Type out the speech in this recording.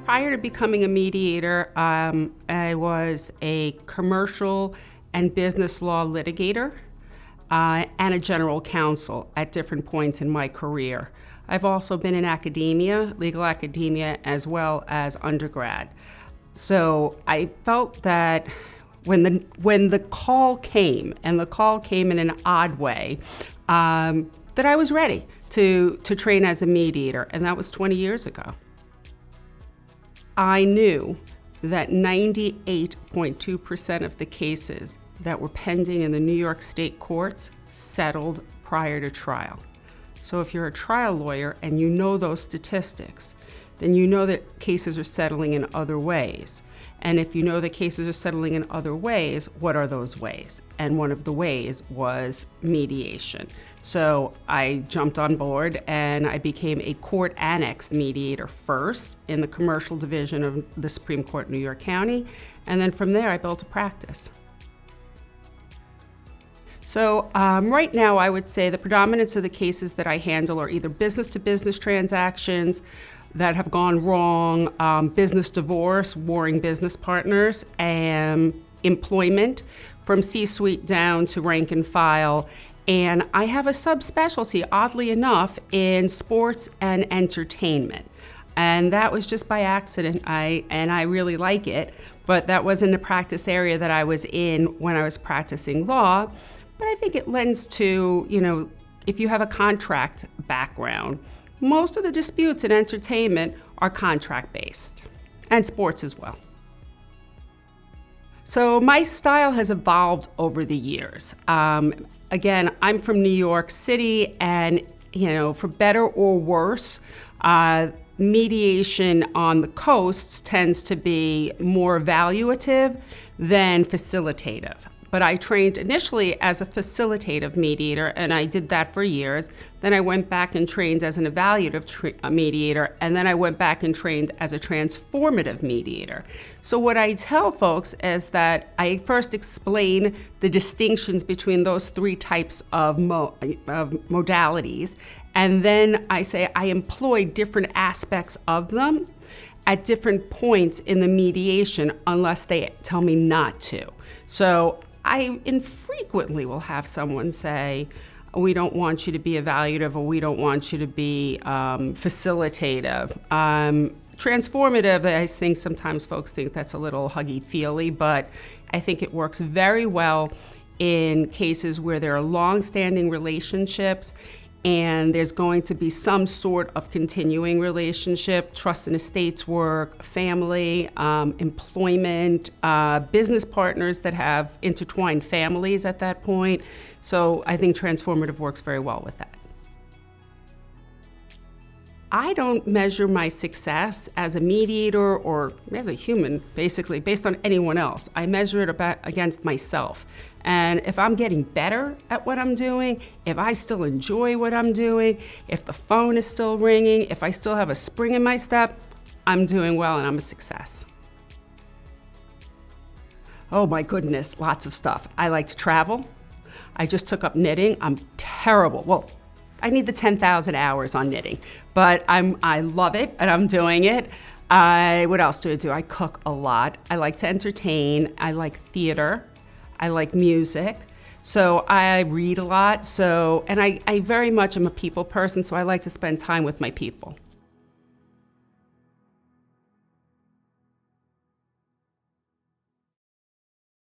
Prior to becoming a mediator, I was a commercial and business law litigator and a general counsel at different points in my career. I've also been in academia, legal academia, as well as undergrad. So I felt that when the call came, and the call came in an odd way, that I was ready to train as a mediator, and that was 20 years ago. I knew that 98.2% of the cases that were pending in the New York State courts settled prior to trial. So if you're a trial lawyer and you know those statistics, then you know that cases are settling in other ways. And if you know that cases are settling in other ways, what are those ways? And one of the ways was mediation. So I jumped on board and I became a court-annexed mediator first in the commercial division of the Supreme Court, New York County. And then from there, I built a practice. So right now, I would say the predominance of the cases that I handle are either business-to-business transactions that have gone wrong, business divorce, warring business partners, and employment from C-suite down to rank and file. And I have a subspecialty, oddly enough, in sports and entertainment. And that was just by accident, and I really like it, but that wasn't a practice area that I was in when I was practicing law. But I think it lends to, if you have a contract background, most of the disputes in entertainment are contract-based, and sports as well. So my style has evolved over the years. Again, I'm from New York City, and for better or worse, mediation on the coasts tends to be more evaluative than facilitative. But I trained initially as a facilitative mediator, and I did that for years. Then I went back and trained as an evaluative mediator, and then I went back and trained as a transformative mediator. So what I tell folks is that I first explain the distinctions between those three types of modalities, and then I say I employ different aspects of them at different points in the mediation unless they tell me not to. So I infrequently will have someone say, we don't want you to be evaluative, or we don't want you to be facilitative. Transformative, I think sometimes folks think that's a little huggy-feely, but I think it works very well in cases where there are long-standing relationships and there's going to be some sort of continuing relationship, trust and estates work, family, employment, business partners that have intertwined families at that point. So I think transformative works very well with that. I don't measure my success as a mediator or as a human, basically, based on anyone else. I measure it against myself. And if I'm getting better at what I'm doing, if I still enjoy what I'm doing, if the phone is still ringing, if I still have a spring in my step, I'm doing well and I'm a success. Oh my goodness, lots of stuff. I like to travel. I just took up knitting. I'm terrible. Well, I need the 10,000 hours on knitting, but I love it and I'm doing it. What else do I do? I cook a lot. I like to entertain. I like theater. I like music. So I read a lot. And I very much am a people person, so I like to spend time with my people.